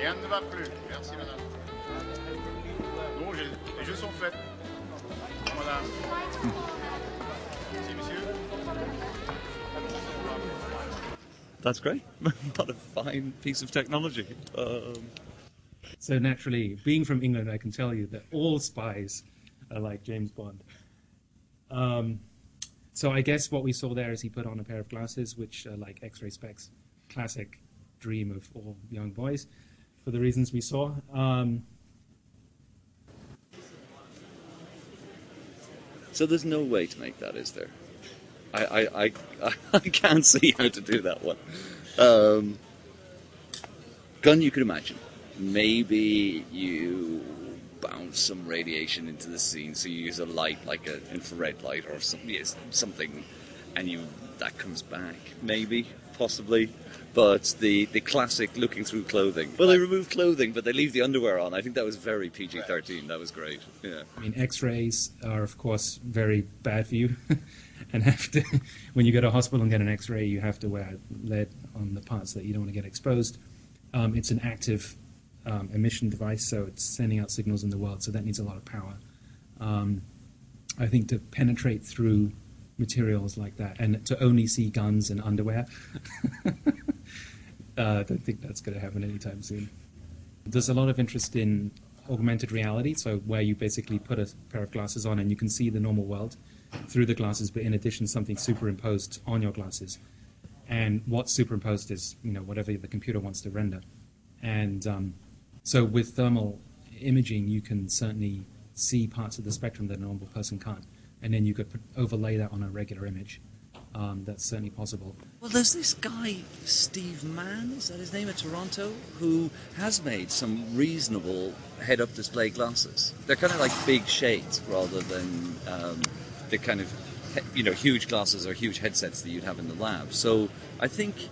Rien ne va plus. Merci, madame. Non, les jeux sont faits. Bon, madame. Merci, monsieur. That's great. What a fine piece of technology. So naturally, being from England, I can tell you that all spies are like James Bond. So I guess what we saw there is he put on a pair of glasses, which are like X-ray specs, classic dream of all young boys, for the reasons we saw. So there's no way to make that, is there? I can't see how to do that one. Gun you could imagine. Maybe you bounce some radiation into the scene, so you use a light like an infrared light or something, and that comes back. Maybe, possibly. But the classic looking through clothing. Well, they remove clothing, but they leave the underwear on. I think that was very PG-13. That was great. Yeah. I mean, X-rays are, of course, very bad for you. And when you go to a hospital and get an X-ray, you have to wear lead on the parts that you don't want to get exposed. It's an active emission device, so it's sending out signals in the world, so that needs a lot of power. I think to penetrate through materials like that and to only see guns and underwear, I don't think that's going to happen anytime soon. There's a lot of interest in augmented reality, so where you basically put a pair of glasses on and you can see the normal world through the glasses, but in addition something superimposed on your glasses. And what's superimposed is, whatever the computer wants to render. And so with thermal imaging, you can certainly see parts of the spectrum that a normal person can't. And then you could overlay that on a regular image. That's certainly possible. Well, there's this guy, Steve Mann, is that his name, at Toronto, who has made some reasonable head-up display glasses. They're kind of like big shades rather than the kind of, huge glasses or huge headsets that you'd have in the lab. So I think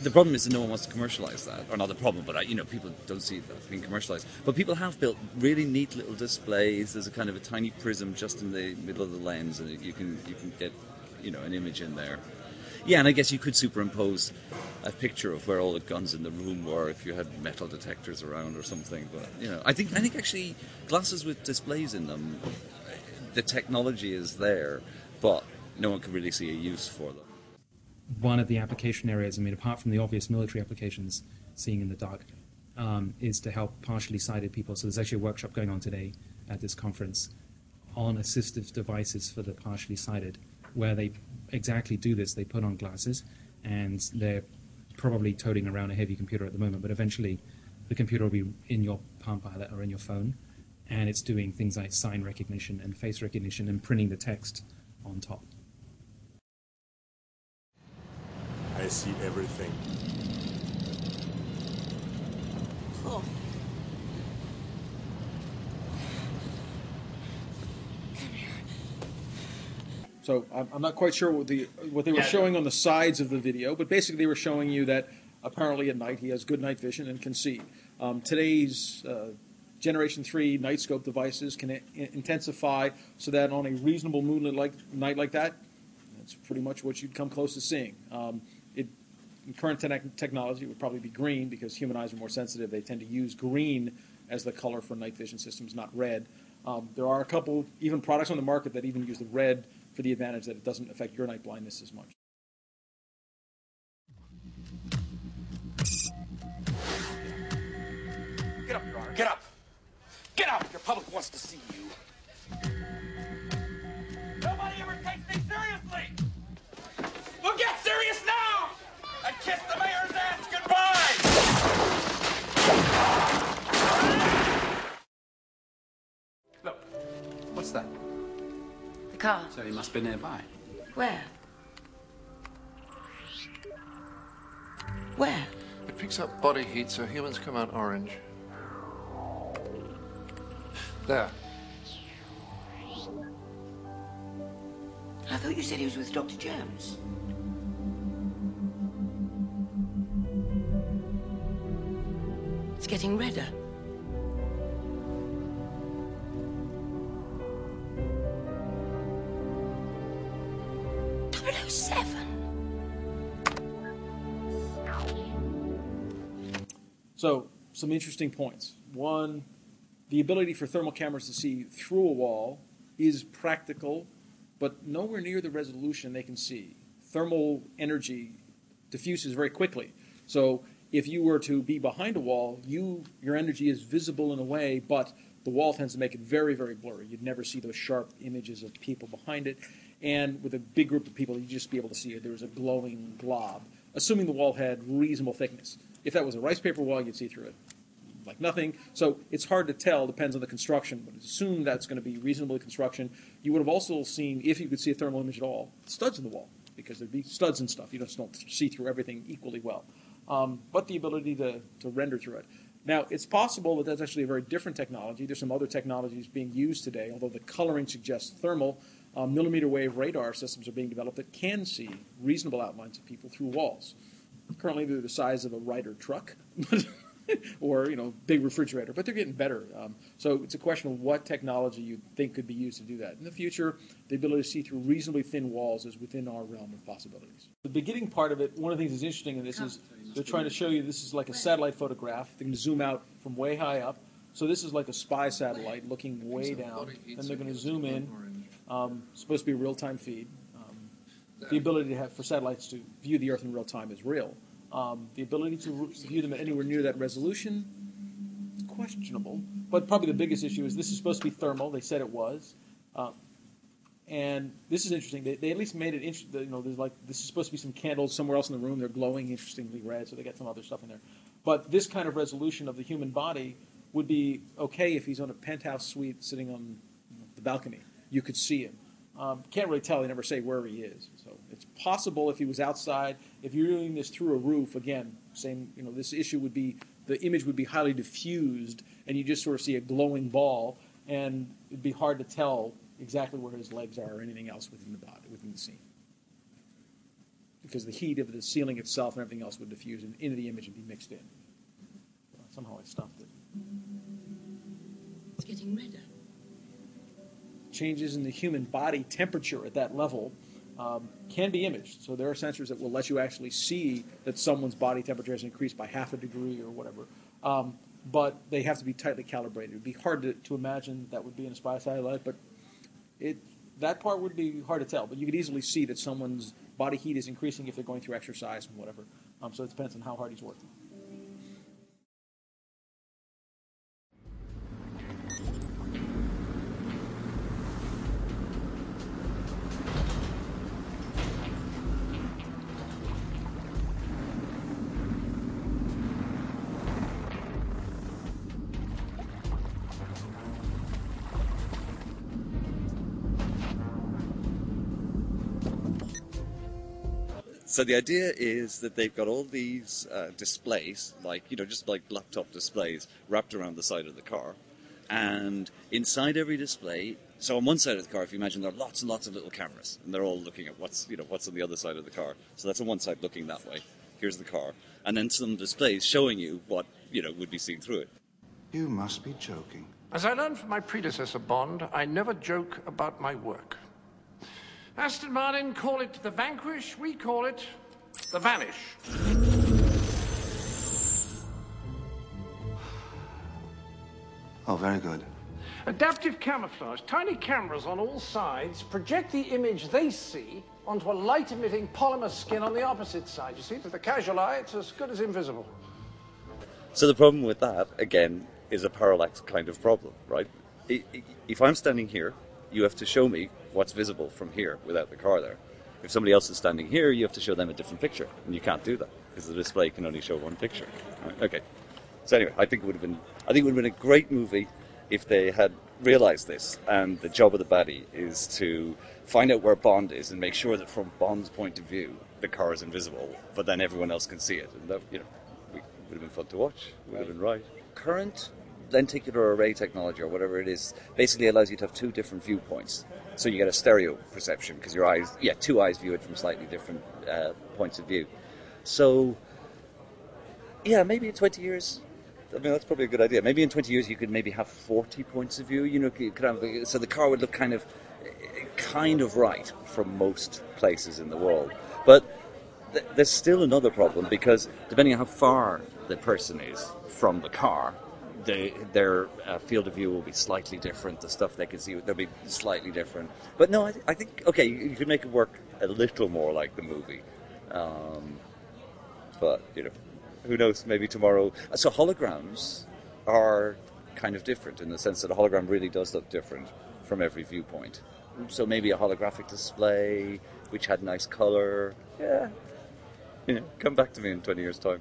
the problem is that no one wants to commercialize that. Or not the problem, but people don't see that being commercialized. But people have built really neat little displays. There's a kind of a tiny prism just in the middle of the lens, and you can get an image in there. Yeah, and I guess you could superimpose a picture of where all the guns in the room were if you had metal detectors around or something. But I think actually glasses with displays in them, the technology is there, but no one can really see a use for them. One of the application areas, apart from the obvious military applications, seeing in the dark, is to help partially sighted people. So there's actually a workshop going on today at this conference on assistive devices for the partially sighted, where they exactly do this. They put on glasses, and they're probably toting around a heavy computer at the moment, but eventually the computer will be in your Palm Pilot or in your phone, and it's doing things like sign recognition and face recognition and printing the text on top. I see everything. Oh. So I'm not quite sure what they were showing on the sides of the video, but basically they were showing you that apparently at night he has good night vision and can see. Today's Generation 3 night scope devices can intensify so that on a reasonable moonlit night like that, that's pretty much what you'd come close to seeing. In current technology, it would probably be green because human eyes are more sensitive. They tend to use green as the color for night vision systems, not red. There are a couple even products on the market that even use the red for the advantage that it doesn't affect your night blindness as much. Get up, Your Honor. Get up. Get up. Your public wants to see you. Nobody ever takes me seriously. Well, get serious now and kiss the mayor's ass goodbye. Look, what's that? The car. So he must be nearby. Where? Where? It picks up body heat so humans come out orange. There. I thought you said he was with Dr. Jones. It's getting redder. So, some interesting points. One, the ability for thermal cameras to see through a wall is practical, but nowhere near the resolution they can see. Thermal energy diffuses very quickly. So if you were to be behind a wall, your energy is visible in a way, but the wall tends to make it very, very blurry. You'd never see those sharp images of people behind it. And with a big group of people, you'd just be able to see it. There was a glowing glob, assuming the wall had reasonable thickness. If that was a rice paper wall, you'd see through it like nothing. So it's hard to tell, depends on the construction, but assume that's going to be reasonable construction. You would have also seen, if you could see a thermal image at all, studs in the wall, because there'd be studs and stuff. You just don't see through everything equally well. But the ability to render through it. Now, it's possible that that's actually a very different technology. There's some other technologies being used today, although the coloring suggests thermal. Millimeter wave radar systems are being developed that can see reasonable outlines of people through walls. Currently, they're the size of a Ryder truck, or big refrigerator, but they're getting better. So it's a question of what technology you think could be used to do that. In the future, the ability to see through reasonably thin walls is within our realm of possibilities. The beginning part of it, one of the things that's interesting in this is they're trying to show you this is like a satellite photograph. They're going to zoom out from way high up. So this is like a spy satellite looking way down. Then they're going to zoom in. Supposed to be a real-time feed. The ability to have for satellites to view the Earth in real time is real. The ability to view them at anywhere near that resolution, questionable. But probably the biggest issue is this is supposed to be thermal. They said it was. And this is interesting. They at least made it interesting. There's this is supposed to be some candles somewhere else in the room. They're glowing interestingly red, so they got some other stuff in there. But this kind of resolution of the human body would be okay if he's on a penthouse suite sitting on the balcony. You could see him. Can't really tell. They never say where he is. So it's possible if he was outside. If you're doing this through a roof, again, same. This issue would be the image would be highly diffused, and you just sort of see a glowing ball, and it'd be hard to tell exactly where his legs are or anything else within the body, within the scene, because the heat of the ceiling itself and everything else would diffuse into the image and be mixed in. Somehow I stopped it. It's getting redder. Changes in the human body temperature at that level can be imaged. So there are sensors that will let you actually see that someone's body temperature has increased by half a degree or whatever. But they have to be tightly calibrated. It would be hard to imagine that would be in a spy satellite, but that part would be hard to tell. But you could easily see that someone's body heat is increasing if they're going through exercise and whatever. So it depends on how hard he's working. So the idea is that they've got all these displays, just like laptop displays, wrapped around the side of the car. And inside every display, so on one side of the car, if you imagine, there are lots and lots of little cameras, and they're all looking at what's on the other side of the car. So that's on one side looking that way. Here's the car. And then some displays showing you what, would be seen through it. You must be joking. As I learned from my predecessor, Bond, I never joke about my work. Aston Martin call it the Vanquish, we call it the Vanish. Oh, very good. Adaptive camouflage. Tiny cameras on all sides project the image they see onto a light-emitting polymer skin on the opposite side. You see, to the casual eye, it's as good as invisible. So the problem with that, again, is a parallax kind of problem, right? If I'm standing here, you have to show me what's visible from here without the car there. If somebody else is standing here, you have to show them a different picture, and you can't do that because the display can only show one picture. Right? Okay. So anyway, I think it would have been a great movie if they had realized this, and the job of the baddie is to find out where Bond is and make sure that from Bond's point of view, the car is invisible, but then everyone else can see it, and that would have been fun to watch. Would have been right. Current lenticular array technology, or whatever it is, basically allows you to have two different viewpoints. So you get a stereo perception because your eyes, two eyes view it from slightly different points of view. So, maybe in 20 years, that's probably a good idea. Maybe in 20 years you could maybe have 40 points of view. You could have, so the car would look kind of right from most places in the world. But there's still another problem, because depending on how far the person is from the car, their field of view will be slightly different. The stuff they can see, they'll be slightly different. But no, I think, okay, you could make it work a little more like the movie. But, you know, who knows, maybe tomorrow. So holograms are kind of different in the sense that a hologram really does look different from every viewpoint. So maybe a holographic display which had nice color. Yeah. You know, come back to me in 20 years' time.